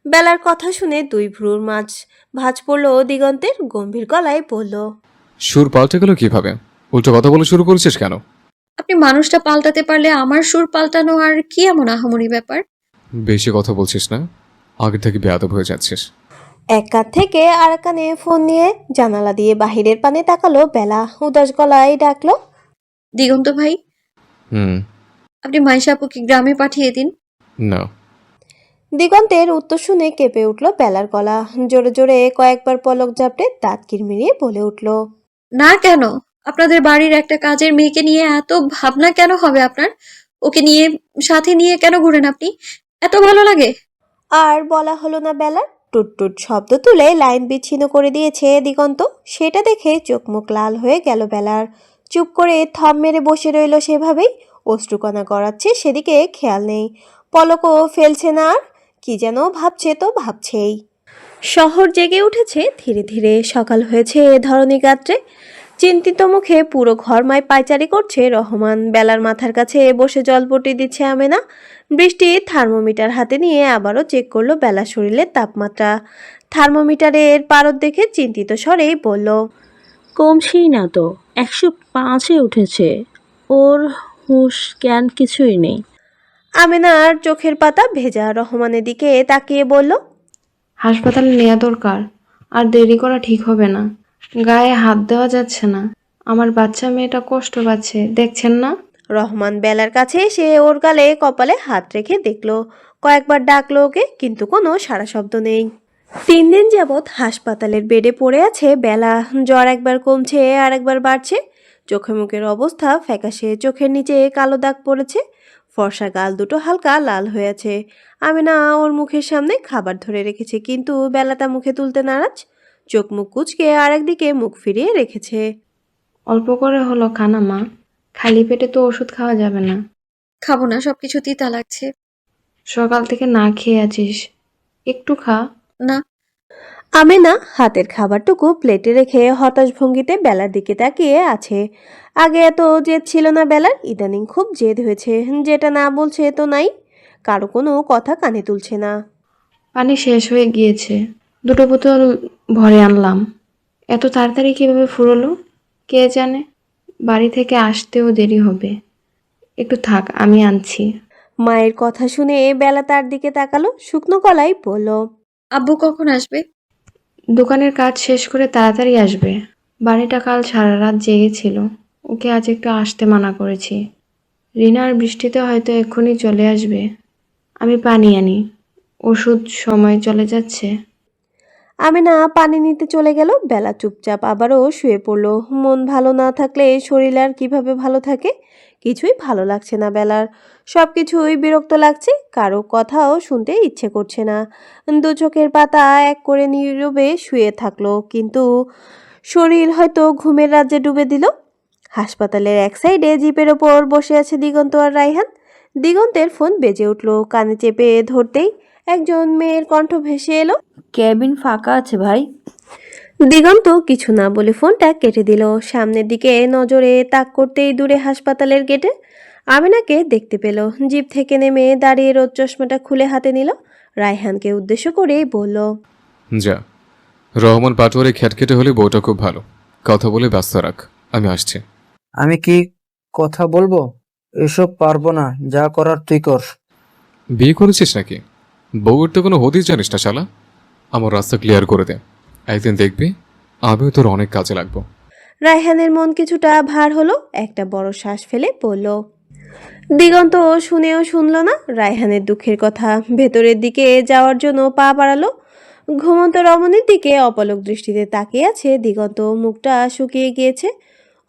বেলার কথা শুনে দুই ভ্রুর মাঝ ভাঁজ পড়ল দিগন্তের, গম্ভীর গলায় বলল, সুর পাল্টে গেল কিভাবে? উল্টো কথা বলা শুরু করেছিস কেন? আপনি মানুষটা পাল্টাতে পারলে আমার সুর পাল্টানো আর কি এমন আহামরি ব্যাপার? বেশি কথা বলছিস না, আগে থেকে বেয়াদব হয়ে যাচ্ছিস। এক কান থেকে আর এক কানে ফোন নিয়ে জানালা দিয়ে বাহিরের পানে তাকালো বেলা, উদাস গলায় ডাকলো, দিগন্ত ভাই, হুম। আপনি মাইশা আপুকে গ্রামে পাঠিয়ে দিন। না। দিগন্তের উত্তর শুনে কেঁপে উঠল বেলার গলা, জোরে জোরে কয়েকবার পলক ঝাপটে দাঁত কিরমিরিয়ে বলে উঠল, না কেন? আপনাদের বাড়ির একটা কাজের মেয়েকে নিয়ে এত ভাবনা কেন হবে আপনার? ওকে নিয়ে সাথে নিয়ে কেন ঘুরেন আপনি? এত ভালো লাগে? আর বলা হলো না বেলার। টুটটুট শব্দ তুলে লাইন বিচ্ছিন্ন করে দিয়েছে দিগন্ত। সেটা দেখে চোখ মুখ লাল হয়ে গেল বেলার। চুপ করে থম মেরে বসে রইল সেভাবেই। অশ্রুকণা গড়াচ্ছে, সেদিকে খেয়াল নেই। পলকও ফেলছে না আর। কি যেন ভাবছে তো ভাবছেই। শহর জেগে উঠেছে ধীরে ধীরে। সকাল হয়েছে এ ধরনী গাত্রে। চিন্তিত মুখে পুরো ঘরমায় পায়চারি করছে রহমান। বেলার মাথার কাছে বসে জলপটি দিচ্ছে আমেনা। বৃষ্টি থার্মোমিটার হাতে নিয়ে আবারও চেক করলো বেলার শরীরের তাপমাত্রা। থার্মোমিটারের পারদ দেখে চিন্তিত স্বরেই বলল, কমছেই না তো, 105-এ উঠেছে। ওর হুঁশ জ্ঞান কিছুই নেই। আমেনার চোখের পাতা ভেজা। রহমানের দিকে তাকিয়ে বলল, হাসপাতালে নেওয়া দরকার, আর দেরি করা ঠিক হবে না। গায়ে হাত দেওয়া যাচ্ছে না। আমার বাচ্চা মেয়েটা কষ্ট পাচ্ছে, দেখছেন না? রহমান বেলার কাছে এসে ওর গালে কপালে হাত রেখে দেখলো। কয়েকবার ডাকলো ওকে, কিন্তু কোনো সাড়া শব্দ নেই। 3 দিন যাবৎ হাসপাতালের বেডে পড়ে আছে বেলা। জ্বর একবার কমছে আর একবার বাড়ছে। চোখে মুখের অবস্থা ফ্যাকাশে, চোখের নিচে কালো দাগ পড়েছে। ফর্সা গাল দুটো হালকা লাল হয়ে আছে। আমিনা ওর মুখের সামনে খাবার ধরে রেখেছে, কিন্তু বেলাটা মুখে তুলতে নারাজ। চোখ মুখ কুঁচকে আরেকদিকে মুখ ফিরিয়ে রেখেছে। অল্প করে হলো খানা মা, খালি পেটে তো ওষুধ খাওয়া যাবে না। খাবো না, সবকিছু তিতা লাগছে। সকাল থেকে না খেয়ে আছিস, একটু খা। না। আমেনা হাতের খাবারটুকু প্লেটে রেখে হতাশ ভঙ্গিতে বেলার দিকে তাকিয়ে আছে। আগে এত জেদ ছিল না বেলার, ইদানিং খুব জেদ হয়েছে। যেটা না বলছে তো নাই, কারো কোনো কথা কানে তুলছে না। পানি শেষ হয়ে গিয়েছে, 2 বোতল ভরে আনলাম। এত তাড়াতাড়ি কিভাবে ফুরোলো কে জানে। বাড়ি থেকে আসতেও দেরি হবে। একটু থাক, আমি আনছি। মায়ের কথা শুনে বেলা তার দিকে তাকালো, শুকনো গলায় বলল, আব্বু কখন আসবে? দোকানের কাজ শেষ করে তাড়াতাড়ি আসবে। বাড়িটা কাল সারা রাত জেগেছিল, ওকে আজ একটু আসতে মানা করেছি। রিনা আর বৃষ্টিতে হয়তো এক্ষুনি চলে আসবে। আমি পানি আনি, ওষুধ সময় চলে যাচ্ছে। আমেনা পানি নিতে চলে গেল। বেলা চুপচাপ আবারও শুয়ে পড়ল। মন ভালো না থাকলে শরীর আর কিভাবে ভালো থাকে? কিছুই ভালো লাগছে না বেলার। সব কিছুই বিরক্ত লাগছে, কারো কথাও শুনতে ইচ্ছে করছে না। দু চোখের পাতা এক করে নীরবে শুয়ে থাকলো, কিন্তু শরীর হয়তো ঘুমের রাজ্যে ডুবে দিল। হাসপাতালের এক সাইডে জিপের ওপর বসে আছে দিগন্ত আর রায়হান। দিগন্তের ফোন বেজে উঠল। কানে চেপে ধরতেই একজন মেয়ের কণ্ঠ ভেসে এলো, কেবিন ফাঁকা আছে ভাই। দিগন্ত কিছু না বলে ফোনটা কেটে দিল। সামনের দিকে নজরে তাক করতেই দূরে হাসপাতালের গেটে আমিনাকে দেখতে পেল। জিপ থেকে নেমে দাঁড়িয়ে রোদ চশমাটা খুলে হাতে নিল। রায়হানকে উদ্দেশ্য করেই বলল, যা, রহমান পাটোয়ারি খ্যাটখেটে হলে বউটা খুব ভালো। কথা বলে ব্যস্ত রাখ, আমি আসছি। আমি কি কথা বলবো? এসব পারবো না, যা করার তুই কর। বিয়ে করেছিস নাকি? বউয়ের তো কোনো হদিস জানিস না শালা। আমার রাস্তা ক্লিয়ার করে দে, একদিন দেখবি আমিও তোর অনেক কাজে লাগবো। রায়হানের মন কিছুটা ভার হলো। একটা বড় শ্বাস ফেলে বলল, দিগন্ত শুনেও শুনল না রায়হানের দুঃখের কথা। ভেতরের দিকে যাওয়ার জন্য পা বাড়ালো। ঘুমন্ত রমণীর দিকে অপলক দৃষ্টিতে তাকিয়ে আছে দিগন্ত। মুখটা শুকিয়ে গিয়েছে,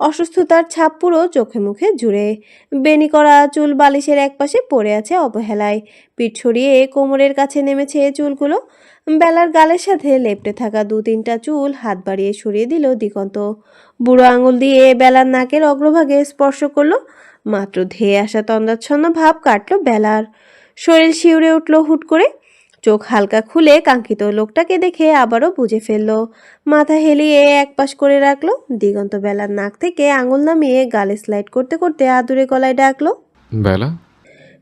অসুস্থতার ছাপ পুরো চোখে মুখে জুড়ে। বেনি করা চুল বালিশের একপাশে পড়ে আছে অবহেলায়। পিঠ সরিয়ে কোমরের কাছে নেমেছে চুলগুলো। বেলার গালের সাথে লেপ্টে থাকা 2-3টা চুল হাত বাড়িয়ে সরিয়ে দিল দিগন্ত। বুড়ো আঙুল দিয়ে বেলার নাকের অগ্রভাগে স্পর্শ করলো। মাত্র ধেয়ে আসা তন্দ্রাচ্ছন্ন ভাব কাটল বেলার। শরীর শিউরে উঠল হুট করে। চোখ হালকা খুলে কাঙ্ক্ষিত লোকটাকে দেখে আবারও বুঝে ফেলল। মাথা হেলিয়ে একপাশ করে রাখলো। দিগন্ত বেলার নাক থেকে আঙুল নামিয়ে গালে স্লাইড করতে করতে আদুরে গলায় ডাকলো, বেলা।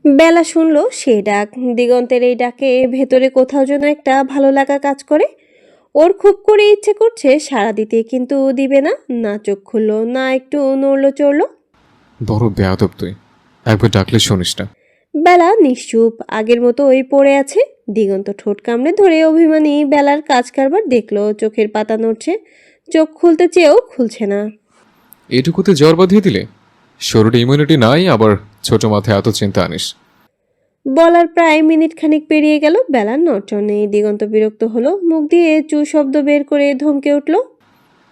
বেলা শুনলো সেই ডাক। দিগন্তের এই ডাকে ভেতরে কোথাও যেন একটা ভালো লাগা কাজ করে। ওর খুব করে ইচ্ছে করছে সাড়া দিতে, কিন্তু দিবে না। না চোখ খুললো, না একটু নড়লো চড়লো। বড় বেয়াদব তুই, একবার ডাকলে শুনিস না। বেলা নিশ্চুপ, আগের মতো ওই পড়ে আছে। দিগন্ত ঠোঁট কামড়ে ধরে অভিমানী বেলার কাজ কারবার দেখলো। চোখের পাতা নড়ছে, চোখ খুলতে চেয়েও খুলছে না। এইটুকুতে জ্বর বাঁধিয়ে দিলে? শরীরে ইমিউনিটি নাই, আবার ছোট মাথায় এত চিন্তা আনিস। বলার প্রায় মিনিট খানিক পেরিয়ে গেল, বেলার নড়চড় নেই। দিগন্ত বিরক্ত হলো, মুখ দিয়ে চু শব্দ বের করে ধমকে উঠল।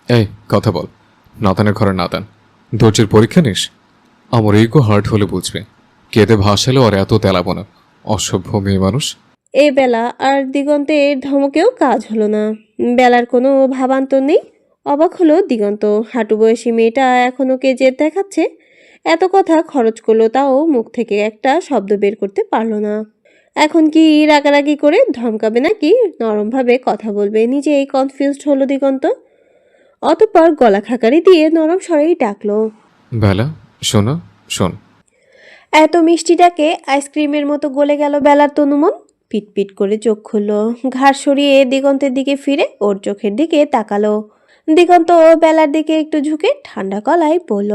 এই কথা বল, নাতানের ঘরে নাতান, ধৈর্যের পরীক্ষা নিস। আমার ইগো হার্ট হলে বুঝবে, কেঁদে ভাসালে আর এত তেলাবো না, অসভ্য মেয়ে মানুষ। এ বেলা আর দিগন্তের ধমকেও কাজ হলো না। বেলার কোনো ভাবান্তর নেই। অবাক হলো দিগন্ত, হাঁটু বয়সী মেয়েটা এখনো কে জেদ দেখাচ্ছে। এত কথা খরচ করলো, তাও মুখ থেকে একটা শব্দ বের করতে পারলো না। এখন কি রাগারাগি করে ধমকাবে নাকি নরমভাবে কথা বলবে, নিজেই কনফিউজড হলো দিগন্ত। অতঃপর গলা খাকারি দিয়ে নরম স্বরেই ডাকলো। বেলা, শোনো, শোন। এত মিষ্টি ডাকে আইসক্রিমের মতো গলে গেল বেলার তনুমন। পিটপিট করে চোখ খুলল, ঘাড় সরিয়ে দিগন্তের দিকে ফিরে ওর চোখের দিকে তাকালো। দিগন্ত বেলার দিকে একটু ঝুঁকে ঠান্ডা গলায় বলল।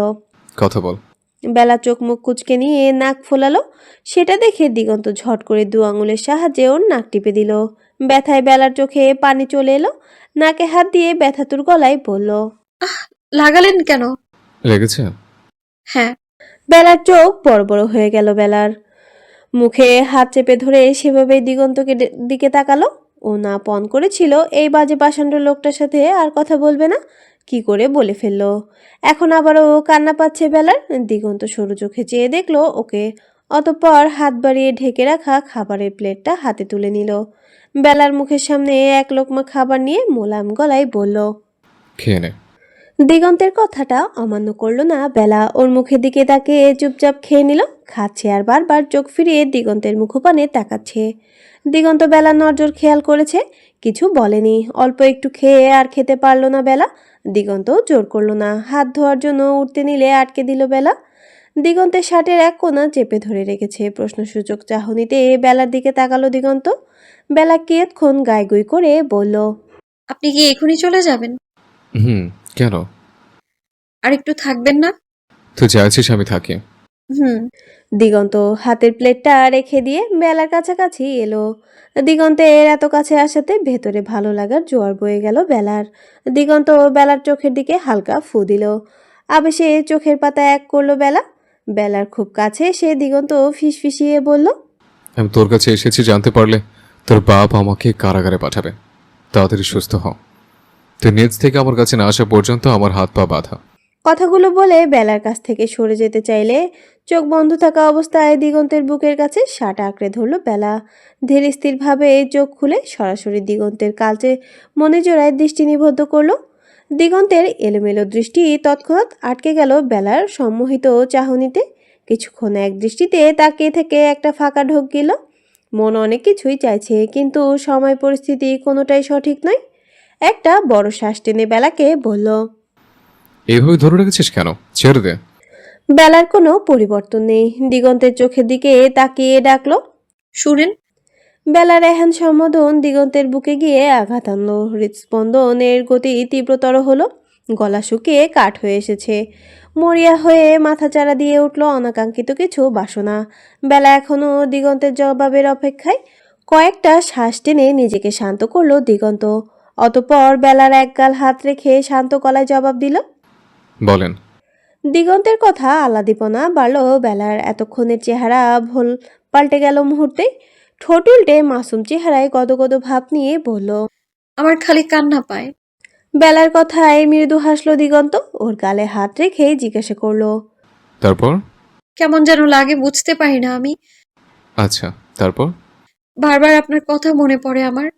কথা বল। বেলা চোখ মুখ কুঁচকে নিয়ে নাক ফোলালো। সেটা দেখে দিগন্ত ঝট করে দু আঙুলের সাহায্যে ওর নাক টিপে দিল। ব্যথায় বেলার চোখে পানি চলে এলো। নাকে হাত দিয়ে ব্যথাতুর গলায় বলল। লাগালেন কেন? লেগেছে? হ্যাঁ। বেলার চোখ বড় বড় হয়ে গেল। বেলার মুখে হাত চেপে ধরে সেভাবে দিগন্তকে দিকে তাকালো। ও না পণ করেছিল এই বাজে পাষাণ্ড লোকটার সাথে আর কথা বলবে না, কি করে বলে ফেললো। এখন আবারও কান্না পাচ্ছে বেলার। দিগন্ত সরু চোখে চেয়ে দেখলো ওকে। অতঃপর হাত বাড়িয়ে ঢেকে রাখা খাবারের প্লেটটা হাতে তুলে নিল। বেলার মুখের সামনে এক লোকমা খাবার নিয়ে মোলায়েম গলায় বলল। খেয়ে নে। দিগন্তের কথাটা অমান্য করলো না বেলা। ওর মুখের দিকে তাকিয়ে চুপচাপ খেয়ে নিল। খাচ্ছে আর বারবার চোখ ফিরিয়ে দিগন্তের মুখপানে তাকাচ্ছে। দিগন্ত বেলার নজর খেয়াল করেছে, কিছু বলেনি। অল্প একটু খেয়ে আর খেতে পারলো না বেলা। দিগন্তও জোর করলো না। হাত ধোয়ার জন্য উঠতে নিলে আটকে দিল বেলা। দিগন্তের শার্টের এক কোণা চেপে ধরে রেখেছে। প্রশ্নসূচক চাহনিতে বেলার দিকে তাকালো দিগন্ত। বেলা কিয়ৎক্ষণ গাইগুই করে বলল। আপনি কি এখনই চলে যাবেন? কেন? আর একটু থাকবেন না? তুই চাইছিস আমি থাকি? হুম। দিগন্ত হাতের প্লেটটা রেখে দিয়ে বেলার কাছাকাছি এলো। দিগন্তের এত কাছে আসাতে ভেতরে ভালো লাগার জোয়ার বয়ে গেল বেলার। দিগন্ত বেলার চোখের দিকে হালকা ফু দিল। আবেশে চোখের পাতা এক করলো বেলা। বেলার খুব কাছে সে দিগন্ত ফিসফিসিয়ে বলল। আমি তোর কাছে এসেছি জানতে পারলে তোর বাপ আমাকে কারাগারে পাঠাবে। তাড়াতাড়ি সুস্থ হ। তুই নিজ থেকে আমার কাছে না আসা পর্যন্ত আমার হাত পা বাঁধা। কথাগুলো বলে বেলার কাছ থেকে সরে যেতে চাইলে চোখ বন্ধ থাকা অবস্থায় দিগন্তের বুকের কাছে শার্ট আঁকড়ে ধরল বেলা। ধীর স্থিরভাবে চোখ খুলে সরাসরি দিগন্তের কাছে মনে জোড়ায় দৃষ্টি নিবদ্ধ করলো। দিগন্তের এলোমেলো দৃষ্টি তৎক্ষণাৎ আটকে গেল বেলার সম্মোহিত চাহনিতে। কিছুক্ষণ এক দৃষ্টিতে তাকিয়ে থেকে একটা ফাঁকা ঢোক গেল। মন অনেক কিছুই চাইছে, কিন্তু সময় পরিস্থিতি কোনোটাই সঠিক নয়। একটা বড় শ্বাস টেনে বেলাকে বলল। এইভাবে ধরে রেখেছিস কেন? ছেড়ে দে। বেলার কোনো পরিবর্তন নেই। দিগন্তের চোখের দিকে তাকিয়ে ডাকলো। শুনেন। বেলার এহেন সম্বোধন দিগন্তের বুকে গিয়ে আঘাত আনলো। হৃদস্পন্দনের গতি তীব্রতর হলো। গলা শুকিয়ে কাঠ হয়ে এসেছে। মরিয়া হয়ে মাথাচাড়া দিয়ে উঠল অনাকাঙ্ক্ষিত কিছু বাসনা। বেলা এখনো দিগন্তের জবাবের অপেক্ষায়। কয়েকটা শ্বাস টেনে নিজেকে শান্ত করলো দিগন্ত। অতঃপর বেলার একগাল হাত রেখে শান্ত গলায় জবাব দিল। বলেন। দিগন্তের কথা আহ্লাদীপনা বাড়ল বেলার। এতক্ষণের চেহারা ভুল পাল্টে গেল মুহূর্তে। ঠোঁট উল্টে মাসুম চেহারায় গদগদ ভাব নিয়ে বলল। আমার খালি কান্না পায়। বেলার কথায় মৃদু হাসলো দিগন্ত। ওর গালে হাত রেখে জিজ্ঞাসা করলো। তারপর? কেমন যেন লাগে, বুঝতে পারি না আমি। আচ্ছা, তারপর? বারবার আপনার কথা মনে পড়ে আমার।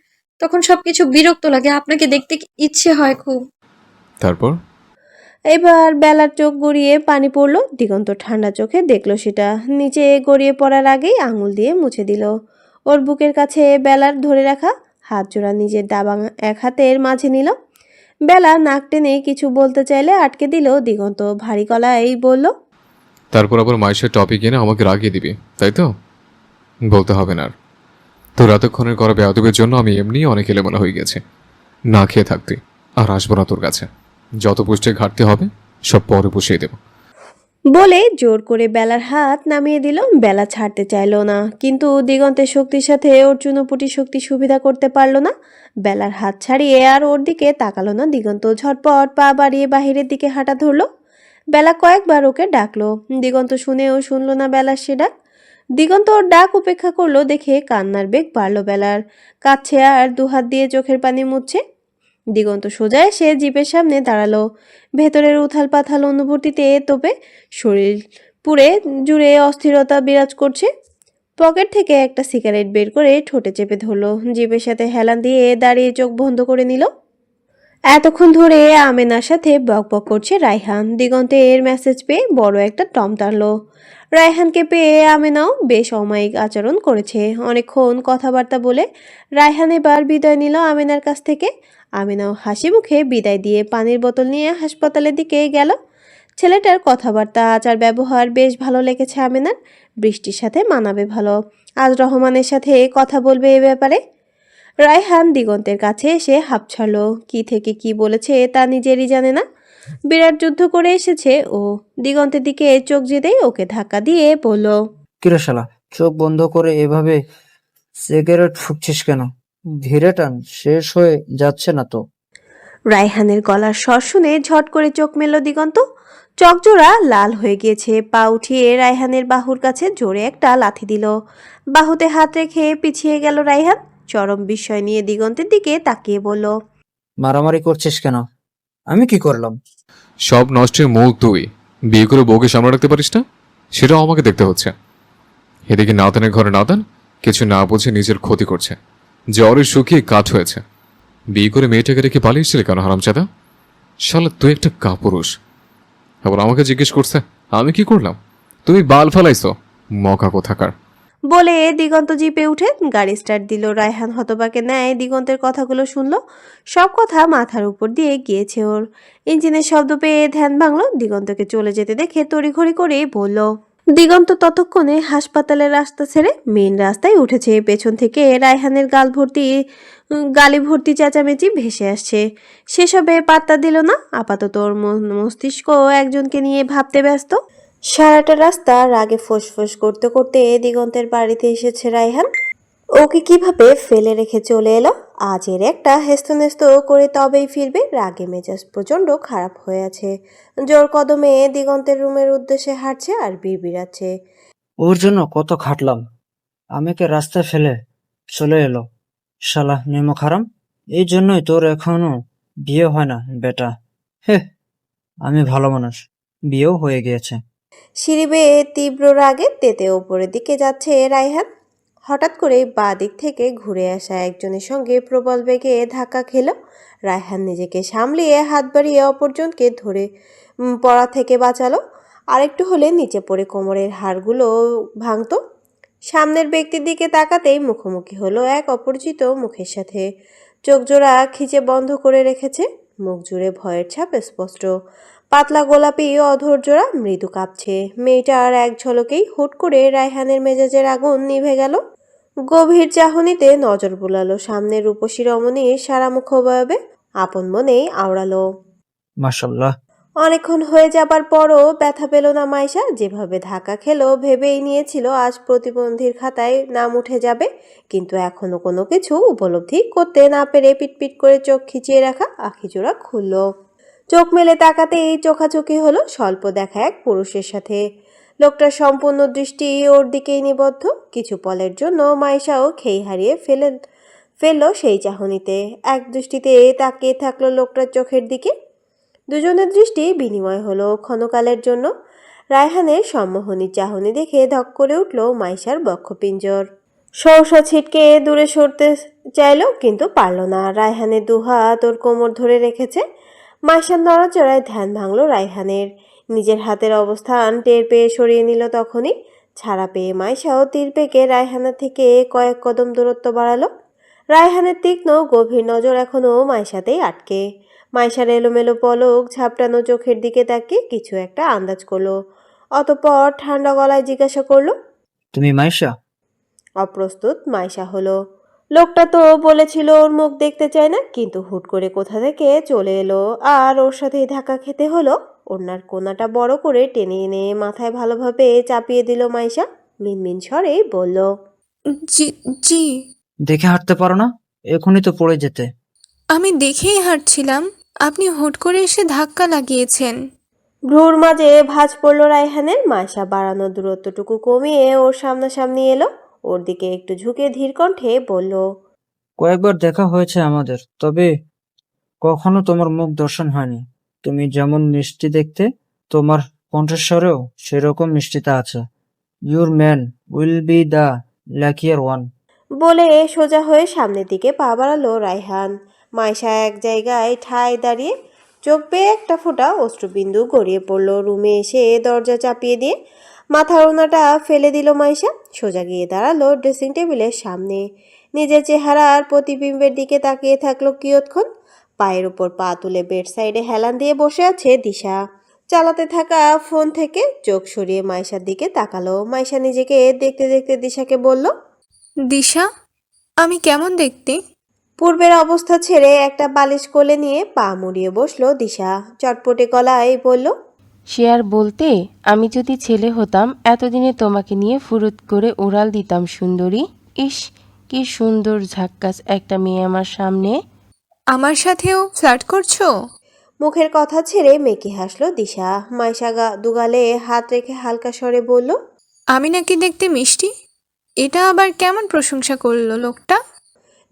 তখন সবকিছু বিরক্ত লাগে, আপনাকে দেখতে ইচ্ছে হয় খুব। তারপর? এবার বেলার চোখ গড়িয়ে পানি পড়লো। দিগন্ত ঠান্ডা চোখে দেখলো সেটা। নিচে গড়িয়ে পড়ার আগেই আঙুল দিয়ে মুছে দিল। ওর বুকের কাছে বেলার ধরে রাখা হাত জোড়া নিজের দাবাং এক হাতের মাঝে নিল। বেলা নাক টেনে কিছু বলতে চাইলে আটকে দিল দিগন্ত ভারী গলায় বলল। তারপর আবার মাইশের টপিক এনে আমাকে রাগিয়ে দিবি, তাই তো? বলতে হবে না আর। তোর এতক্ষণের করা বেয়াদবের জন্য আমি এমনি অনেক এলোমেলো হয়ে গেছি। না খেয়ে থাকতি, আর আসবো না তোর কাছে। যত পুষ্টির ঘাটতি হবে সব পরে পুষিয়ে দেব। বলে জোর করে বেলার হাত নামিয়ে দিল। বেলা ছাড়তে চাইলো না, কিন্তু দিগন্তের শক্তির সাথে ওর চুনোপুটি শক্তি সুবিধা করতে পারলো না। বেলার হাত ছাড়িয়ে আর ওর দিকে তাকালো না দিগন্ত। ঝটপট পা বাড়িয়ে বাহিরের দিকে হাঁটা ধরলো। বেলা কয়েকবার ওকে ডাকলো, দিগন্ত শুনেও শুনলো না বেলার সে ডাক। দিগন্ত ওর ডাক উপেক্ষা করলো দেখে কান্নার বেগ বাড়লো বেলার। কাঁদছে আর দুহাত দিয়ে চোখের পানি মুছছে। দিগন্ত সোজা এসে জিপের সামনে দাঁড়ালো। ভেতরের উথাল পাথাল অনুভূতিতে তোপে শরীর পুরে জুড়ে অস্থিরতা বিরাজ করছে। পকেট থেকে একটা সিগারেট বের করে ঠোঁটে চেপে ধরলো। জিপের সাথে হেলান দিয়ে দাঁড়িয়ে চোখ বন্ধ করে নিল। এতক্ষণ ধরে আমেনার সাথে বকবক করছে রায়হান। দিগন্তের মেসেজ পেয়ে বড় একটা টম টানলো। রায়হানকে পেয়ে আমেনাও বেশ অমায়িক আচরণ করেছে। অনেকক্ষণ কথাবার্তা বলে রায়হান এবার বিদায় নিল আমেনার কাছ থেকে। আমেনাও হাসি মুখে বিদায় দিয়ে পানির বোতল নিয়ে হাসপাতালের দিকে গেল। ছেলেটার কথাবার্তা আচার ব্যবহার বেশ ভালো লেগেছে আমেনার। বৃষ্টির সাথে মানাবে ভালো। আজ রহমানের সাথে কথা বলবে এ ব্যাপারে। রায়হান দিগন্তের কাছে এসে হাঁপ ছাড়ল। কি থেকে কি বলেছে তা নিজেরই জানে না। বিরাট যুদ্ধ করে এসেছে ও। দিগন্তের দিকে চোখ যেতেই ওকে ধাক্কা দিয়ে বলল, কিরে শালা, চোখ বন্ধ করে এভাবে সিগারেট ফুঁকছিস কেন? ধীরে টান, শেষ হয়ে যাচ্ছে না তো? রায়হানের গলার স্বর শুনে ঝট করে চোখ মেলল দিগন্ত। চকজোড়া লাল হয়ে গিয়েছে। পা উঠিয়ে রায়হানের বাহুর কাছে জোরে একটা লাথি দিল। বাহুতে হাত রেখে পিছিয়ে গেল রায়হান। চরম বিস্ময় নিয়ে দিগন্তের দিকে তাকিয়ে বলল, মারামারি করছিস কেন? আমি কি করলাম? সব নষ্টের মূল তুই। বিয়ে করে বউকে সামনে রাখতে পারিস না, সেটাও আমাকে দেখতে হচ্ছে। এদিকে নাতানের ঘরে নাতান কিছু না বুঝে নিজের ক্ষতি করছে। জ্বরে শুকিয়ে কাঠ হয়েছে। বিয়ে করে মেয়েটাকে রেখে পালিয়েছিলে কেন হারামজাদা? শালা তুই একটা কাপুরুষ। আবার আমাকে জিজ্ঞেস করছে আমি কি করলাম? তুমি বাল ফালাইছো, মকা কোথাকার। বলে দিগন্ত জিপে উঠে গাড়ি স্টার্ট দিল। রায়হান হতবাকে ন্যায় দিগন্তের কথাগুলো শুনল। সব কথা মাথার উপর দিয়ে গিয়েছে ওর। ইঞ্জিনের শব্দ পেয়ে ধ্যান ভাঙলো। দিগন্তকে চলে যেতে দেখে তড়িঘড়ি করে বলল। দিগন্ত ততক্ষণে হাসপাতালের রাস্তা ছেড়ে মেইন রাস্তায় উঠেছে। পেছন থেকে রায়হানের গালি ভর্তি চেঁচামেচি ভেসে আসছে। সেসবে পাত্তা দিল না। আপাতত ওর মস্তিষ্ক একজনকে নিয়ে ভাবতে ব্যস্ত। সারাটা রাস্তা রাগে ফোঁস করতে করতে দিগন্তের বাড়িতে এসেছে রায়হান। ওকে কিভাবে ফেলে রেখে চলে এলো। আজ এর একটা হেস্তনেস্ত করে তবেই ফিরবে। রাগে মেজাজ প্রচন্ড খারাপ হয়ে আছে। জোর কদমে দিগন্তের রুমের উদ্দেশ্যে হাঁটছে আর বিড়বিড়াচ্ছে। ওর জন্য কত খাটলাম, আমাকে রাস্তায় ফেলে চলে এলো। শালা নেমো খারাম, এই জন্যই তোর এখনো বিয়ে হয় না বেটা। হে, আমি ভালো মানুষ, বিয়েও হয়ে গিয়েছে। সিঁড়ি বেয়ে তীব্র রাগে তেতে ওপরের দিকে যাচ্ছে রায়হান। হঠাৎ করে বাঁ দিক থেকে ঘুরে আসা একজনের সঙ্গে প্রবল বেগে ধাক্কা খেল। রায়হান নিজেকে সামলিয়ে হাত বাড়িয়ে অপরজনকে ধরে পড়া থেকে বাঁচালো। আরেকটু হলে নিচে পড়ে কোমরের হাড়গুলো ভাঙতো। সামনের ব্যক্তির দিকে তাকাতেই মুখোমুখি হলো এক অপরিচিত মুখের সাথে। চোখ জোড়া খিচে বন্ধ করে রেখেছে। মুখ জুড়ে ভয়ের ছাপ স্পষ্ট। পাতলা গোলাপি অধর জোড়া মৃদু কাঁপছে। মেয়েটার এক ঝলকেই হুট করে রায়হানের মেজাজের আগুন নিভে গেল। গভীর চাহনিতে নজর বুলালো সামনের রূপসী রমণীর সারা মুখ অবয়বে। আপন মনেই আওড়ালো। মাশাল্লাহ। অনেকক্ষণ হয়ে যাবার পরও ব্যথা পেল না মাইশা। যেভাবে ধাক্কা খেলো ভেবেই নিয়েছিল আজ প্রতিবন্ধীর খাতায় নাম উঠে যাবে। কিন্তু এখনো কোনো কিছু উপলব্ধি করতে না পেরে পিটপিট করে চোখ খিচিয়ে রাখা আখিজোড়া খুলল। চোখ মেলে তাকাতেই চোখাচোখি হলো স্বল্প দেখা এক পুরুষের সাথে। লোকটার সম্পূর্ণ দৃষ্টি ওর দিকেই নিবদ্ধ। কিছু পলের জন্য মাইশাও খেই হারিয়ে ফেললো সেই চাহনিতে। এক দৃষ্টিতে তাকিয়ে থাকলো লোকটার চোখের দিকে। দুজনের দৃষ্টি বিনিময় হলো ক্ষণকালের জন্য। রায়হানের সম্মোহনী চাহনি দেখে ধক করে উঠল মাইশার বক্ষপিঞ্জর। সহসা ছিটকে দূরে সরতে চাইল, কিন্তু পারল না। রায়হানের দুহাত ওর কোমর ধরে রেখেছে। মাইশার নড়াচড়ায় ধ্যান ভাঙল রায়হানের। নিজের হাতের অবস্থান টের পেয়ে সরিয়ে নিল তখনই। ছাড়া পেয়ে মাইশাও তীর পেকে রায়হানের থেকে কয়েক কদম দূরত্ব বাড়ালো। রায়হানের তীক্ষ্ণ গভীর নজর এখনো মাইশাতেই আটকে। মাইশার এলোমেলো পলক ঝাপটানো চোখের দিকে তাকিয়ে কিছু একটা আন্দাজ করলো। অতঃপর ঠান্ডা গলায় জিজ্ঞাসা করলো, তুমি মাইশা? অপ্রস্তুত মাইশা হলো। লোকটা তো বলেছিল ওর মুখ দেখতে চায় না, কিন্তু হুট করে কোথা থেকে চলে এলো আর ওর সাথেই ধাক্কা খেতে হলো। ওনার কোনাটা বড় করে টেনে এনে মাথায় ভালোভাবে চাপিয়ে দিল মাইশা। মিনমিন স্বরে বলল, জি জি, দেখে হাঁটতে পারো না? এখনই তো পড়ে যেতে। আমি দেখেই হাঁটছিলাম, আপনি হুট করে এসে ধাক্কা লাগিয়েছেন। ভ্রুর মাঝে ভাঁজ পড়ল রায়হানের। মাইশা বাড়ানো দূরত্বটুকু কমিয়ে ওর সামনাসামনি এলো। ওর দিকে একটু ঝুঁকে ধীর কণ্ঠে বলল, কয়েকবার দেখা হয়েছে আমাদের, তবে কখনো তোমার মুখ দর্শন হয়নি। তুমি যেমন মিষ্টি দেখতে, তোমার কণ্ঠস্বরেও সেরকম মিষ্টিতা আছে। Your man will be the luckier one. বলে সোজা হয়ে সামনের দিকে পা বাড়ালো রায়হান। মাইশা এক জায়গায় ঠায় দাঁড়িয়ে, চোখ বেয়ে একটা ফোঁটা অশ্রুবিন্দু গড়িয়ে পড়ল। রুমে এসে দরজা চাপিয়ে দিয়ে মাথার ওনাটা ফেলে দিল মাইশা। সোজা গিয়ে দাঁড়ালো ড্রেসিং টেবিলের সামনে। নিজের চেহারার প্রতিবিম্বের দিকে তাকিয়ে থাকলো কিয়ৎক্ষণ। পায়ের উপর পা তুলে বেড সাইডে হেলান দিয়ে বসে আছে দিশা। চালাতে থাকা ফোন থেকে চোখ সরিয়ে মাইশার দিকে তাকালো। মাইশা নিজেকে দেখতে দেখতে দিশাকে বলল, দিশা, আমি কেমন দেখতে? পূর্বের অবস্থা ছেড়ে একটা বালিশ কোলে নিয়ে পা মুড়িয়ে বসলো দিশা। চটপটে গলায় বলল, সে আর বলতে, আমি যদি ছেলে হতাম এতদিনে তোমাকে নিয়ে ফুরুত করে উড়াল দিতাম সুন্দরী। ইস, কি সুন্দর ঝাক্কাস একটা মেয়ে আমার সামনে। আমার সাথেও ফ্লার্ট করছো? মুখের কথা ছেড়ে মেকি হাসলো দিশা। মাইশা দুগালে হাত রেখে হালকা স্বরে বলল, আমি নাকি দেখতে মিষ্টি? এটা আবার কেমন প্রশংসা করলো লোকটা?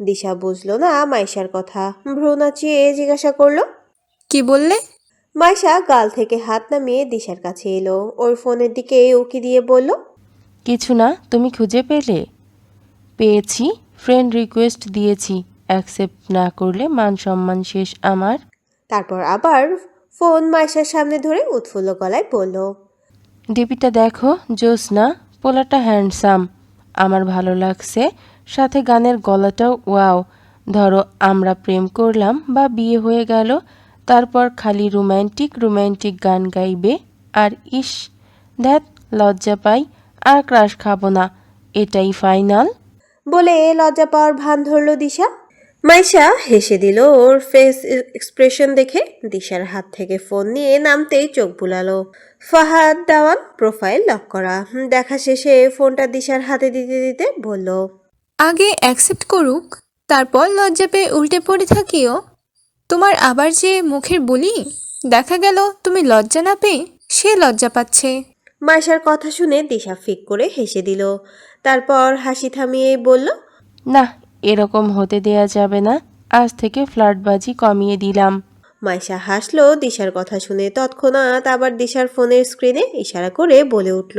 দিশা বুঝলো না মাইশার কথা। ভ্রু নাচিয়ে জিজ্ঞাসা করলো, কি বললে? মাইশা গাল থেকে হাত নামিয়ে দিশার কাছে এলো। ওর ফোনের দিকে উকি দিয়ে বলল, কিছু না, তুমি খুঁজে পেলে? পেয়েছি, ফ্রেন্ড রিকোয়েস্ট দিয়েছি, অ্যাকসেপ্ট না করলে মান সম্মান শেষ আমার। তারপর আবার ফোন মাইশার সামনে ধরে উৎফুল্ল গলায় বলল, ডিপিটা দেখো জোসনা, পোলাটা হ্যান্ডসাম, আমার ভালো লাগছে, সাথে গানের গলাটাও ওয়াও। ধরো আমরা প্রেম করলাম বা বিয়ে হয়ে গেল, তারপর খালি রোম্যান্টিক রোম্যান্টিক গান গাইবে আর ইস, ধ্যাত, লজ্জা পাই, আর ক্রাশ খাবো না, এটাই ফাইনাল। বলে লজ্জা পাওয়ার ভান ধরলো দিশা। মাইশা হেসে দিল ওর ফেস এক্সপ্রেশন দেখে। দিশার হাত থেকে ফোন নিয়ে নামতেই চোখ বুলালো। ফাহাদ দাওয়ান প্রোফাইল লক করা। দেখা শেষে ফোনটা দিশার হাতে দিতে দিতে বলল, আগে অ্যাকসেপ্ট করুক, তারপর লজ্জা পেয়ে উল্টে পড়ে থাকিও। তোমার আবার যে মুখের বুলি, দেখা গেল তুমি লজ্জা না পেয়ে সে লজ্জা পাচ্ছে। মাইশার কথা শুনে দিশা ফিক করে হেসে দিল। তারপর হাসি থামিয়েই বলল, না, এরকম হতে দেয়া যাবে না, আজ থেকে ফ্লার্টবাজি কমিয়ে দিলাম। মাইশা হাসলো দিশার কথা শুনে। তৎক্ষণাৎ আবার দিশার ফোনের স্ক্রিনে ইশারা করে বলে উঠল,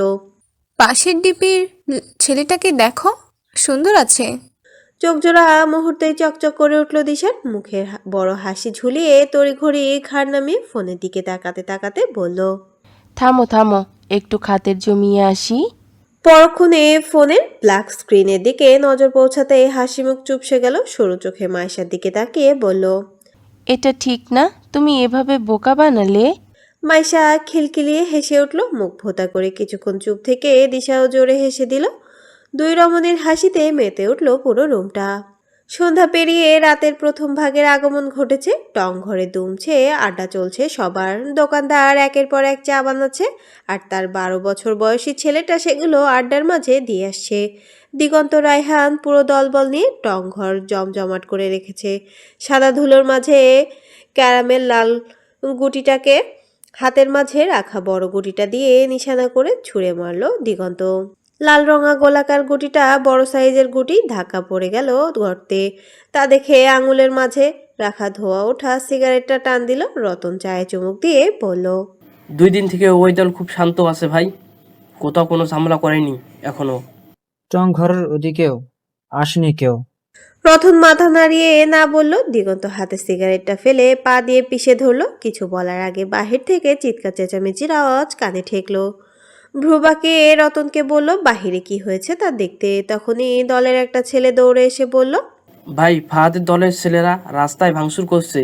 পাশের ডিপির ছেলেটাকে দেখো, সুন্দর আছে। চোখজোড়া মুহূর্তেই চকচক করে উঠল দিশার। মুখের বড় হাসি ঝুলিয়ে তড়িঘড়ি ঘাড় নামিয়ে ফোনের দিকে তাকাতে তাকাতে বলল, থামো থামো, একটু খাতের জমিয়ে আসি। পরক্ষণে ফোনের ব্ল্যাক স্ক্রিনের দিকে নজর পৌঁছাতে হাসি মুখ চুপসে গেল। সরু চোখে মাইশার দিকে তাকিয়ে বলল, এটা ঠিক না, তুমি এভাবে বোকা বানালে। মাইশা খিলখিলিয়ে হেসে উঠল। মুখ ভোতা করে কিছুক্ষণ চুপ থেকে দিশাও জোরে হেসে দিল। দুই রমণীর হাসিতে মেতে উঠল পুরো রুমটা। সন্ধ্যা পেরিয়ে রাতের প্রথম ভাগের আগমন ঘটেছে। টং ঘরে দুমছে, আড্ডা চলছে সবার। দোকানদার একের পর এক চা বানাচ্ছে, আর তার 12 বছর বয়সী ছেলেটা সেগুলো আড্ডার মাঝে দিয়ে আসছে। দিগন্ত রায়হান পুরো দলবল নিয়ে টং ঘর জমজমাট করে রেখেছে। সাদা ধুলোর মাঝে ক্যারামেল লাল গুটিটাকে হাতের মাঝে রাখা বড় গুটিটা দিয়ে নিশানা করে ছুঁড়ে মারল দিগন্ত। লাল রঙা গোলাকার গুটিটা বড় সাইজের গুটি, ধাক্কা পড়ে গেল গর্তে। তা দেখে আঙুলের মাঝে রাখা ধোয়া ওঠা সিগারেটটা টান দিল। রতন চায়ে চুমুক দিয়ে বলল, 2 দিন থেকে ওই দল খুব শান্ত আছে ভাই, কোথাও কোনো ঝামেলা করেনি এখনো। টং ঘরের ওদিকেও আসেনি কেউ। রতন মাথা নাড়িয়ে না বলল। দিগন্ত হাতে সিগারেটটা ফেলে পা দিয়ে পিষে ধরলো। কিছু বলার আগে বাহির থেকে চিৎকার চেঁচামেচির আওয়াজ কানে ঠেকলো। ভ্রুবাকে রতনকে বলল বাহিরে কি হয়েছে তা দেখতে। তখনই দলের একটা ছেলে দৌড়ে এসে বলল, ভাই, ফাহাদের দলের ছেলেরা রাস্তায় ভাঙচুর করছে,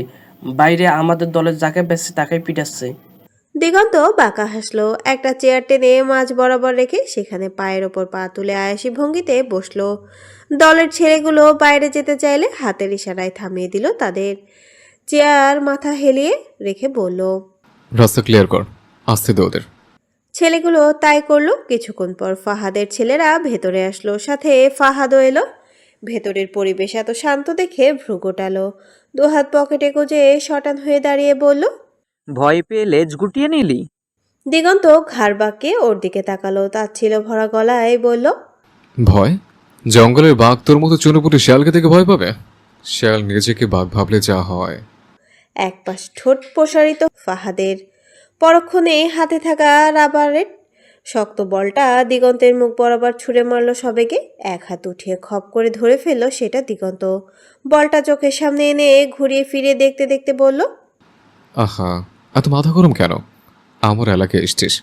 বাইরে আমাদের দলের যাকে বেশি তাকে পিটাচ্ছে। দিগন্ত বাঁকা হাসলো, একটা চেয়ার টেনে মাঝ বরাবর রেখে সেখানে পায়ের ওপর পা তুলে আয়াসী ভঙ্গিতে বসলো। দলের ছেলেগুলো বাইরে যেতে চাইলে হাতের ইশারায় থামিয়ে দিল তাদের। চেয়ার মাথা হেলিয়ে রেখে বলল, রাস্তা ক্লিয়ার কর, আসতে দে ওদের। ছেলেগুলো তাই করলো। কিছুক্ষণ পর ফাহাদের ছেলেরা ভেতরে আসলো, সাথে ফাহাদও এলো। ভেতরের পরিবেশ এত শান্ত দেখে ভ্রু গোটালো। দুহাত পকেটে গুজে শটান হয়ে দাঁড়িয়ে বলল, ভয় পেয়ে লেজ গুটিয়ে নিলি? দিগন্ত ঘাড় বাঁকিয়ে ওর দিকে তাকালো, তাচ্ছিল ভরা গলায় বলল, ভয়? জঙ্গলের বাঘ তোর মতো চুনোপুটি শিয়ালকে থেকে ভয় পাবে? শিয়াল নিজেকে বাঘ ভাবলে যা হয়। এক পাশ ঠোঁট প্রসারিত ফাহাদের। পরক্ষণে হাতে থাকা রাবারের শক্ত বলটা দিগন্তের মুখ বরাবর ছুঁড়ে মারল সবেগে। এক হাত উঠিয়ে খপ করে ধরে ফেলল সেটা দিগন্ত। বলটা চোখের সামনে এনে ঘুরিয়ে ফিরিয়ে দেখতে দেখতে বলল, আহা, এত মাথা গরম কেন? আমার এলাকায় এসছিস,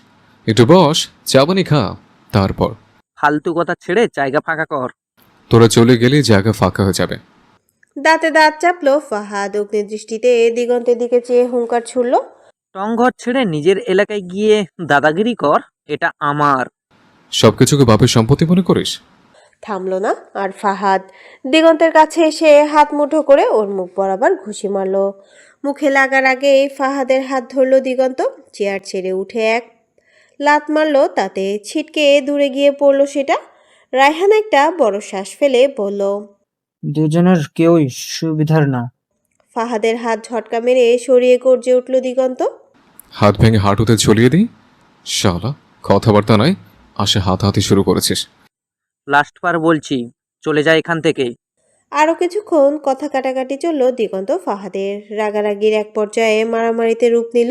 একটু বস, চা পানি খা, তারপর। ফালতু কথা ছেড়ে জায়গা ফাঁকা কর। তোরা চলে গেলে জায়গা ফাঁকা হয়ে যাবে। দাঁতে দাঁত চাপলো ফাহাদ। অগ্নিদৃষ্টিতে দিগন্তের দিকে চেয়ে হুঙ্কার ছুড়ল, টংঘর ছেড়ে নিজের এলাকায় গিয়ে দাদাগিরি কর, এটা আমার। সবকিছুকে বাপের সম্পত্তি মনে করিস? থামল না আর ফাহাদ। দিগন্তের কাছে এসে হাত মুঠো করে ওর মুখ বরাবর ঘুষি মারল। মুখে লাগার আগেই ফাহাদের হাত ধরল দিগন্ত। চেয়ার ছেড়ে উঠে এক লাত মারল, তাতে ছিটকে দূরে গিয়ে পড়ল সেটা। রায়হান একটা বড় শ্বাস ফেলে বলল, দুজনের কেউই সুবিধার না। ফাহাদের হাত ঝটকা মেরে সরিয়ে গর্জে উঠল দিগন্ত, হাত ভেঙে হাঁটুতে ঝুলিয়ে দিই? শালা, কথাবার্তা নাই, আসে হাতাহাতি শুরু করেছিস। লাস্ট বার বলছি, চলে যায় এখান থেকে। আরও কিছুক্ষণ কথা কাটাকাটি চলল দিগন্ত ফাহাদের। রাগারাগির এক পর্যায়ে মারামারিতে রূপ নিল।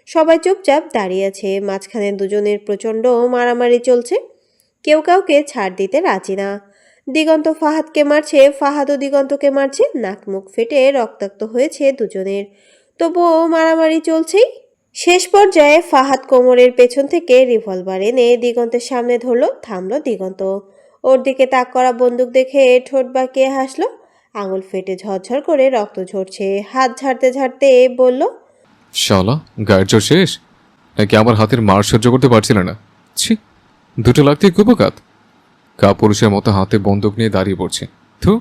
সবাই চুপচাপ দাঁড়িয়ে আছে। মাঝখানে দুজনের প্রচণ্ড মারামারি চলছে। কেউ কাউকে ছাড় দিতে রাজি না। দিগন্ত ফাহাদকে মারছে, ফাহাদও দিগন্তকে মারছে। নাক মুখ ফেটে রক্তাক্ত হয়েছে দুজনের, তবুও মারামারি চলছেই। শেষ পর্যায়ে ফাহাদ কোমরের পেছন থেকে রিভলভার এনে দিগন্তের সামনে ধরল। থামলো দিগন্ত। ওর দিকে তাক করা বন্দুক দেখে ঠোঁট বাঁকিয়ে হাসলো। আঙুল ফেটে ঝরঝর করে রক্ত ঝরছে। হাত ঝাড়তে ঝাড়তে বলল, শালা, গায়ের জোর শেষ নাকি আমার হাতের মার সহ্য করতে পারছিল না? ছি, দুটো লাগতে কুপকাত। কাপুরুষের মতো হাতে বন্দুক নিয়ে দাঁড়িয়ে পড়ছে। থু।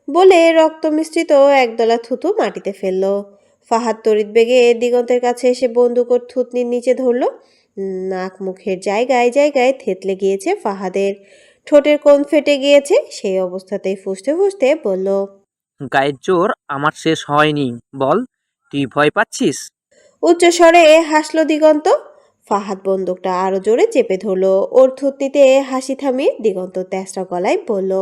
বলে রক্ত মিশ্রিত একদলা থুতু মাটিতে ফেলল। ফাহাদ তড়িৎ বেগে দিগন্তের কাছে এসে বন্দুক ওর থুতনির নিচে ধরল। নাক মুখের জায়গায় জায়গায় থেতলে গিয়েছে ফাহাদের। ঠোঁটের কোণ ফেটে গিয়েছে। সেই অবস্থাতেই ফুঁসতে ফুঁসতে বলল, গায়ের জোর আমার শেষ হয়নি। বল, তুই ভয় পাচ্ছিস? উচ্চস্বরে হাসলো দিগন্ত। ফাহাদ বন্দুকটা আরো জোরে চেপে ধরলো। ওর থুতনিতে হাসি থামিয়ে দিগন্ত তেসরা গলায় বলল,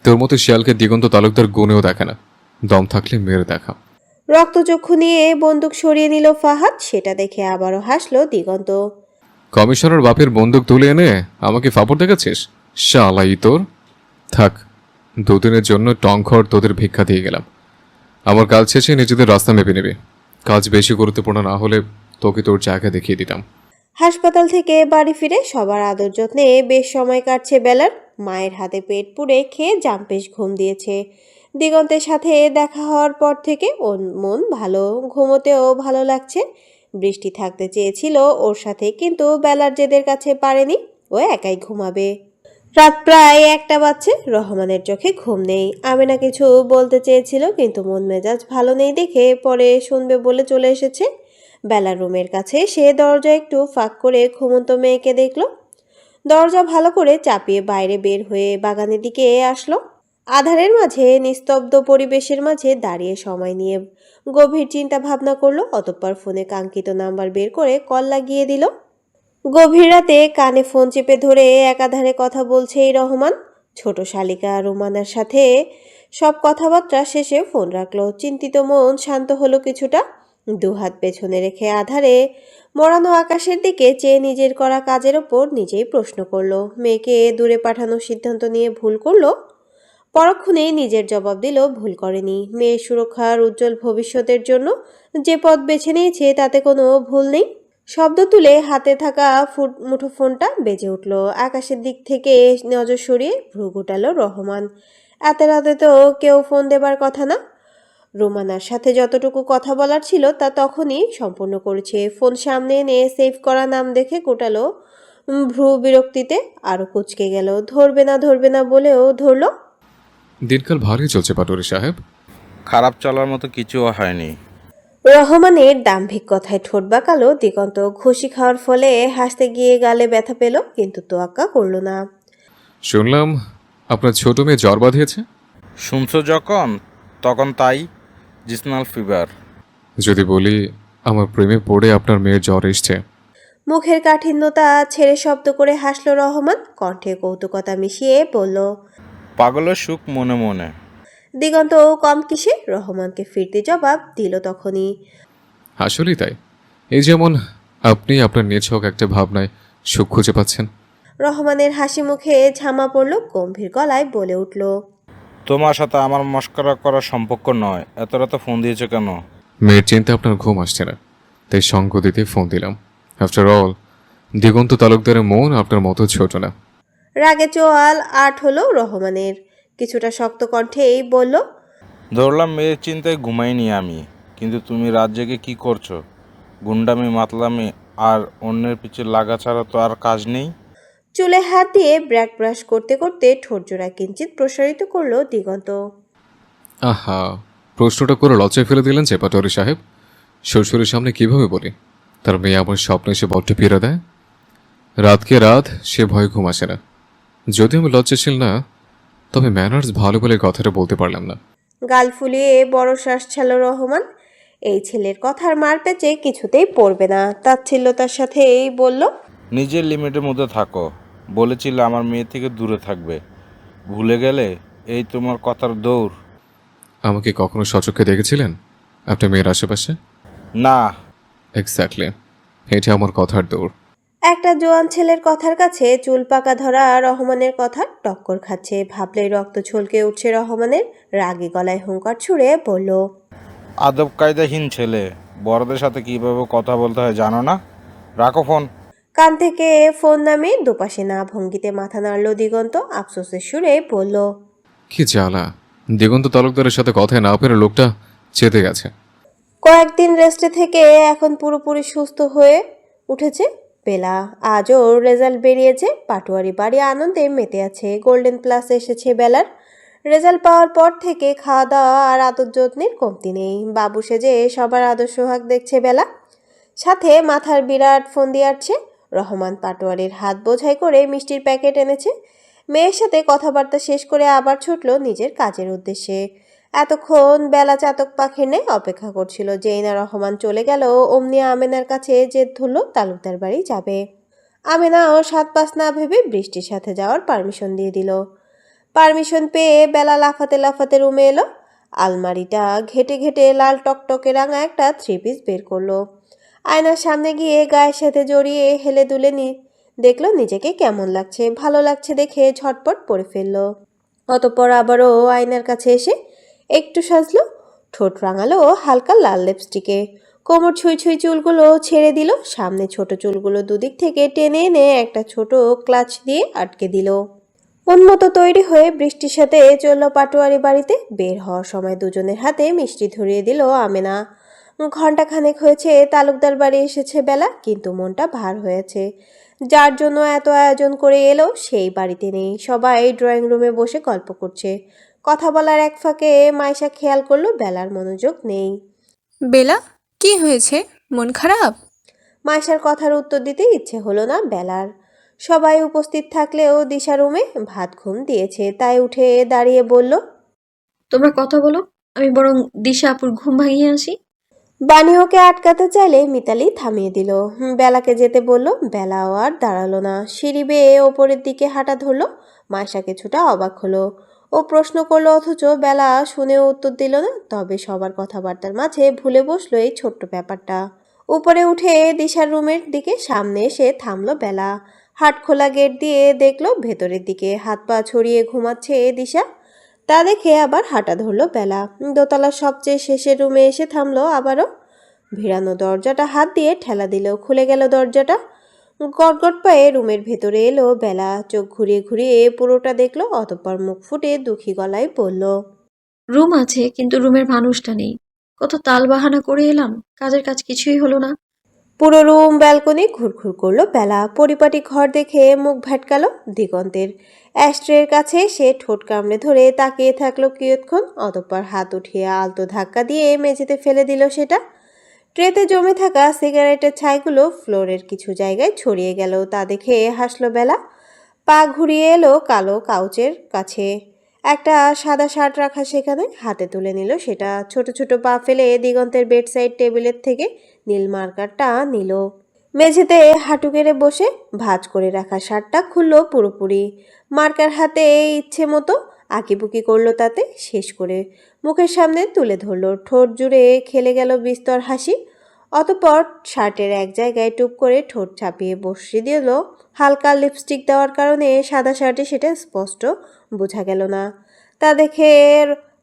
তোর মতো শিয়ালকে দিগন্ত তালুকদার গুণেও দেখে না, দম থাকলে মেরে দেখা। রক্তচক্ষু নিয়ে বন্দুক সরিয়ে নিল ফাহাদ। সেটা দেখে আবারও হাসলো দিগন্ত। কমিশনার বাপের বন্দুক তুলে এনে আমাকে ফাপড় দেখাচ্ছিস? শালাই তোর। থাক, দুদিনের জন্য টংঘর তোদের ভিক্ষা দিয়ে গেলাম। আমার কাজ শেষে নিজেদের রাস্তা মেপে নেবে। কাজ বেশি গুরুত্বপূর্ণ না হলে তোকে তোর জায়গা দেখিয়ে দিতাম। হাসপাতাল থেকে বাড়ি ফিরে সবার আদর যত্নে বেশ সময় কাটছে বেলার। মায়ের হাতে পেট পুড়ে খেয়ে জাম্পেশ ঘুম দিয়েছে। দিগন্তের সাথে দেখা হওয়ার পর থেকে ওর মন ভালো, ঘুমোতেও ভালো লাগছে। বৃষ্টি থাকতে চেয়েছিল ওর সাথে, কিন্তু বেলার জেদের কাছে পারেনি। ও একাই ঘুমাবে। রাত প্রায় 1টা বাজছে। রহমানের চোখে ঘুম নেই। আমিনা কিছু বলতে চেয়েছিল, কিন্তু মন মেজাজ ভালো নেই দেখে পরে শুনবে বলে চলে এসেছে। বেলার রুমের কাছে সে দরজা একটু ফাঁক করে ঘুমন্ত মেয়েকে দেখল। দরজা ভালো করে চাপিয়ে বাইরে বের হয়ে বাগানের দিকে আসলো। আধারের মাঝে নিস্তব্ধ পরিবেশের মাঝে দাঁড়িয়ে সময় নিয়ে গভীর চিন্তা ভাবনা করলো। অতঃপর ফোনে কাঙ্ক্ষিত নাম্বার বের করে কল লাগিয়ে দিল। গভীর রাতে কানে ফোন চেপে ধরে একাধারে কথা বলছে এই রহমান। ছোট শালিকা রোমানার সাথে সব কথাবার্তা শেষে ফোন রাখলো। চিন্তিত মন শান্ত হলো কিছুটা। দুহাত পেছনে রেখে আধারে মরানো আকাশের দিকে চেয়ে নিজের করা কাজের ওপর নিজেই প্রশ্ন করলো। মেয়েকে দূরে পাঠানোর সিদ্ধান্ত নিয়ে ভুল করলো? পরক্ষণেই নিজের জবাব দিল, ভুল করেনি। মেয়ের সুরক্ষার উজ্জ্বল ভবিষ্যতের জন্য যে পথ বেছে নিয়েছে তাতে কোনো ভুল নেই। শব্দ তুলে হাতে থাকা মুঠোফোনটা বেজে উঠল। আকাশের দিক থেকে নজর সরিয়ে ভ্রু গুটালো রহমান। এত রাতে তো কেউ ফোন দেবার কথা না। রোমানার সাথে যতটুকু কথা বলার ছিল তা তখনই সম্পূর্ণ করেছে। ফোন সামনে এনে সেভ করা নাম দেখে গোটালো ভ্রু বিরক্তিতে আরো কুঁচকে গেল। ধরবে না বলেও ধরলো। দিনকাল ভালোই চলছে পাটোয়ারি সাহেব। খারাপ চলার মতো কিছুও হয়নি। রহমানের দাম্ভিক কথায় ঠোঁট বাঁকালো দিগন্ত। ঘুষি খাওয়ার ফলে হাসতে গিয়ে গালে ব্যথা পেল, কিন্তু তোয়াক্কা করল না। শুনলাম আপনার ছোট মেয়ে জ্বর বাঁধিয়েছে। শুনছো যখন তখন তাই, জিসনাল ফিভার। যদি বলি আমার প্রেমে পড়ে আপনার মেয়ের জ্বর এসছে। মুখের কাঠিন্যতা ছেড়ে শব্দ করে হাসলো রহমান, কণ্ঠে কৌতুকতা মিশিয়ে বলল, পাগলের সুখ মনে মনে। দিগন্ত কম কিসে রহমানকে ফিরতে জবাব দিল তখনই। আসলেই তাই। এই যেমন আপনি আপনার নিছক একটা ভাবনায় সুখ খুঁজে পাচ্ছেন। রহমানের হাসি মুখে ঝামা পড়ল, গম্ভীর গলায় বলে উঠল, তোমার সাথে আমার মস্করা করার সম্পর্ক নয়। এত রাতে ফোন দিয়েছো কেন? মেয়ের চিন্তা আপনার ঘুম আসছে না, তাই সঙ্গ দিতে ফোন দিলাম। আফটার অল দিগন্ত তালুকদারের মন আপনার মতো ছোট না। রাগে চোয়াল আট হলো রহমানের, কিছুটা শক্ত কণ্ঠেই বলল, ধরলাম মেয়ের চিন্তায় ঘুমাইনি আমি, কিন্তু তুমি রাত জেগে কি করছো? গুন্ডামি, মাতলামি আর অন্যের পিছে লাগা ছাড়া তো আর কাজ নেই। চুলে হাত দিয়ে ব্র্যাক ব্রাশ করতে করতে ঠোঁটজোড়া কিঞ্চিত প্রসারিত করলো দিগন্ত। আহা, প্রশ্নটা করে লজ্জায় ফেলে দিলেন যে পাটোয়ারি সাহেব। শ্বশুরের সামনে কিভাবে বলি তার মেয়ে আমার স্বপ্নে এসে বড্ড পীড়া দেয়। রাতকে রাত সে ভয়ে ঘুম আসে না। যদি আমি লজ্জাশীল না, তবে ম্যানার্স ভালো বলে কথাটা বলতে পারলাম না। গাল ফুলিয়ে বড় শ্বাস ছাড়ল রহমান। এই ছেলের কথার মার পেঁচে কিছুতেই পড়বে না। তাচ্ছিল্যতার সাথে এই বলল, নিজের লিমিটের মধ্যে থাকো। বলেছিলে আমার মেয়ে থেকে দূরে থাকবে, ভুলে গেলে? এই তোমার কথার দৌড়। আমাকে কখনো সচক্ষে দেখেছিলেন আপনার মেয়ের আশেপাশে? না। এক্স্যাক্টলি, এটা আমার কথার দৌড়। একটা জোয়ান ছেলের কথার কাছে চুল পাকা ধরা রহমানের কথা টক্কর খাচ্ছে। ভাবলেই রক্ত ছলকে উঠছে রহমানের। রাগী গলায় হুঙ্কার ছুড়ে বলল, আদব কায়দাহীন ছেলে, বড়দের সাথে কিভাবে কথা বলতে হয় জানো না? রাখো ফোন। কান থেকে ফোন নামে দুপাশে না ভঙ্গিতে মাথা নাড়ল দিগন্ত। আফসোসের সুরে বলল, কি জ্বালা, দিগন্ত তালুকদারের সাথে কথায় না পেরে লোকটা চেতে গেছে। কয়েকদিন রেস্টে থেকে এখন পুরোপুরি সুস্থ হয়ে উঠেছে বেলা। আজও রেজাল্ট বেরিয়েছে। পাটোয়ারি বাড়ি আনন্দে মেতে আছে। গোল্ডেন প্লাস এসেছে বেলার। রেজাল্ট পাওয়ার পর থেকে খাওয়া দাওয়া আর আদর যত্নের কমতি নেই। বাবু সেজে সবার আদর সোহাগ দেখছে বেলা, সাথে মাথার বিরাট ফন্দি আটছে। রহমান পাটোয়ারির হাত বোঝাই করে মিষ্টির প্যাকেট এনেছে। মেয়ের সাথে কথাবার্তা শেষ করে আবার ছুটল নিজের কাজের উদ্দেশ্যে। এতক্ষণ বেলা চাতক পাখির ন্যায় অপেক্ষা করছিল। যেই না রহমান চলে গেল অমনি আমেনার কাছে জেদ ধরল তালুকদার বাড়ি যাবে। আমেনাও সাত পাঁচ না ভেবে বৃষ্টির সাথে যাওয়ার পারমিশন দিয়ে দিল। পারমিশন পেয়ে বেলা লাফাতে লাফাতে রুমে এলো। আলমারিটা ঘেটে ঘেটে লাল টকটকে রাঙা একটা থ্রি পিস বের করলো। আয়নার সামনে গিয়ে গায়ের সাথে জড়িয়ে হেলে দুলে দেখলো নিজেকে কেমন লাগছে। ভালো লাগছে দেখে ঝটপট পরে ফেললো। অতঃপর আবারও আয়নার কাছে এসে একটু সাজলো। ঠোঁট রাঙালো হালকা লাল লিপস্টিকে। কোমর ছুঁই ছুঁই চুলগুলো ছেড়ে দিল। সামনে ছোট চুলগুলো দুদিক থেকে টেনে এনে একটা ছোট ক্লাচ দিয়ে আটকে দিল। উন্মতো তৈরি হয়ে বৃষ্টির সাথে চলল পাটোয়ারি বাড়িতে। বের হওয়ার সময় দুজনের হাতে মিষ্টি ধরিয়ে দিল আমেনা। ঘণ্টাখানেক হয়েছে তালুকদার বাড়ি এসেছে বেলা, কিন্তু মনটা ভার হয়েছে। যার জন্য এত আয়োজন করে এলো সেই বাড়িতে নেই। সবাই ড্রয়িং রুমে বসে গল্প করছে। কথা বলার এক ফাঁকে মাইশা খেয়াল করলো বেলার মনোযোগ নেই। বেলা, কি হয়েছে? মন খারাপ? মাইশার কথার উত্তর দিতে ইচ্ছে হলো না বেলার। সবাই উপস্থিত থাকলেও দিশা রুমে ভাত ঘুম দিয়েছে, তাই উঠে দাঁড়িয়ে বলল, তোমরা কথা বলো, আমি বরং দিশা আপুর ঘুম ভাঙিয়ে আসি। বানি ওকে আটকাতে চাইলে মিতালি থামিয়ে দিল। বেলাকে যেতে বলল। বেলাও আর দাঁড়ালো না। সিঁড়ি বেয়ে ওপরের দিকে হাঁটা ধরলো। মাইশা কিছুটা অবাক হলো। ও প্রশ্ন করলো অথচ বেলা শুনেও উত্তর দিল না। তবে সবার কথাবার্তার মাঝে ভুলে বসলো এই ছোট্ট ব্যাপারটা। উপরে উঠে দিশার রুমের দিকে সামনে এসে থামলো বেলা। হাট খোলা গেট দিয়ে দেখলো ভেতরের দিকে হাত পা ছড়িয়ে ঘুমাচ্ছে দিশা। তা দেখে আবার হাঁটা ধরলো বেলা। দোতলার সবচেয়ে শেষের রুমে এসে থামলো আবারও। ভিড়ানো দরজাটা হাত দিয়ে ঠেলা দিল, খুলে গেল দরজাটা। গটগট পায়ে রুমের ভেতরে এলো বেলা। চোখ ঘুরিয়ে ঘুরিয়ে পুরোটা দেখলো। অতঃপর মুখ ফুটে দুঃখী গলায় বলল, রুম আছে কিন্তু রুমের মানুষটা নেই। কত তালবাহানা করে এলাম, কাজের কাজ কিছুই হলো না। পুরো রুম ব্যালকনি ঘুরঘুর করলো বেলা। পরিপাটি ঘর দেখে মুখ ভ্যাটকালো দিগন্তের। অ্যাস্ট্রের কাছে সে ঠোঁট কামড়ে ধরে তাকিয়ে থাকলো কিয়ৎক্ষণ, অতঃপর হাত উঠিয়ে আলতো ধাক্কা দিয়ে মেঝেতে ফেলে দিল সেটা। ট্রেতে জমে থাকা সিগারেটের ছাইগুলো ফ্লোরের কিছু জায়গায় ছড়িয়ে গেল। তা দেখে হাসলো বেলা। পা ঘুরিয়ে এলো কালো কাউচের কাছে। একটা সাদা শার্ট রাখা সেখানে, হাতে তুলে নিল সেটা। ছোট ছোট পা ফেলে দিগন্তের বেডসাইড টেবিলের থেকে নীল মার্কারটা নিল। মেঝেতে হাঁটু গেড়ে বসে ভাঁজ করে রাখা শার্টটা খুলল পুরোপুরি। মার্কার হাতে ইচ্ছে মতো আঁকিবুকি করলো, তাতে শেষ করে মুখের সামনে তুলে ধরলো। ঠোঁট জুড়ে খেলে গেল বিস্তর হাসি। অতঃপর শার্টের এক জায়গায় টুপ করে ঠোঁট চাপিয়ে বসিয়ে দিল। হালকা লিপস্টিক দেওয়ার কারণে সাদা শার্টে সেটা স্পষ্ট বোঝা গেল না। তা দেখে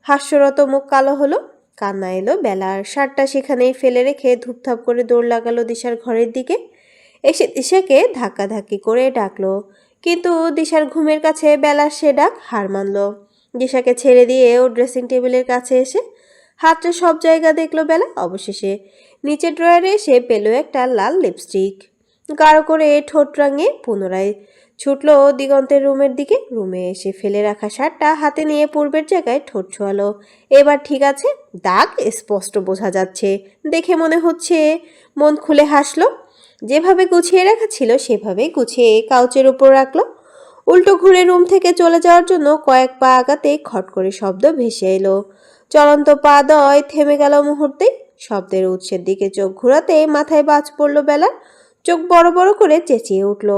হাস্যরত মুখ কালো হলো। কান্না এলো বেলার। শার্টটা সেখানেই ফেলে রেখে ধূপধাপ করে দৌড় লাগালো দিশার ঘরের দিকে। এসে দিশাকে ধাক্কাধাক্কি করে ডাকলো, কিন্তু দিশার ঘুমের কাছে বেলার সে ডাক হার মানল। দিশাকে ছেড়ে দিয়ে ও ড্রেসিং টেবিলের কাছে এসে হাতটা সব জায়গা দেখলো বেলা। অবশেষে নিচের ড্রয়ারে এসে পেল একটা লাল লিপস্টিক। গাঢ় করে ঠোঁট রাঙিয়ে পুনরায় ছুটলো দিগন্তের রুমের দিকে। রুমে এসে ফেলে রাখা শার্টটা হাতে নিয়ে পূর্বের জায়গায় ঠোঁট ছোঁয়ালো। এবার ঠিক আছে, দাগ স্পষ্ট বোঝা যাচ্ছে। দেখে মনে হচ্ছে। মন খুলে হাসলো। যেভাবে গুছিয়ে রাখা ছিল সেভাবেই গুছিয়ে কাউচের উপর রাখলো। উল্টো ঘুরে রুম থেকে চলে যাওয়ার জন্য কয়েক পা আগাতে খট করে শব্দ ভেসে এলো। চলন্ত পা দয় থেমে গেল মুহূর্তেই। শব্দের উৎসের দিকে চোখ ঘোরাতে মাথায় বাজ পড়ল বেলার। চোখ বড় বড় করে চেঁচিয়ে উঠল।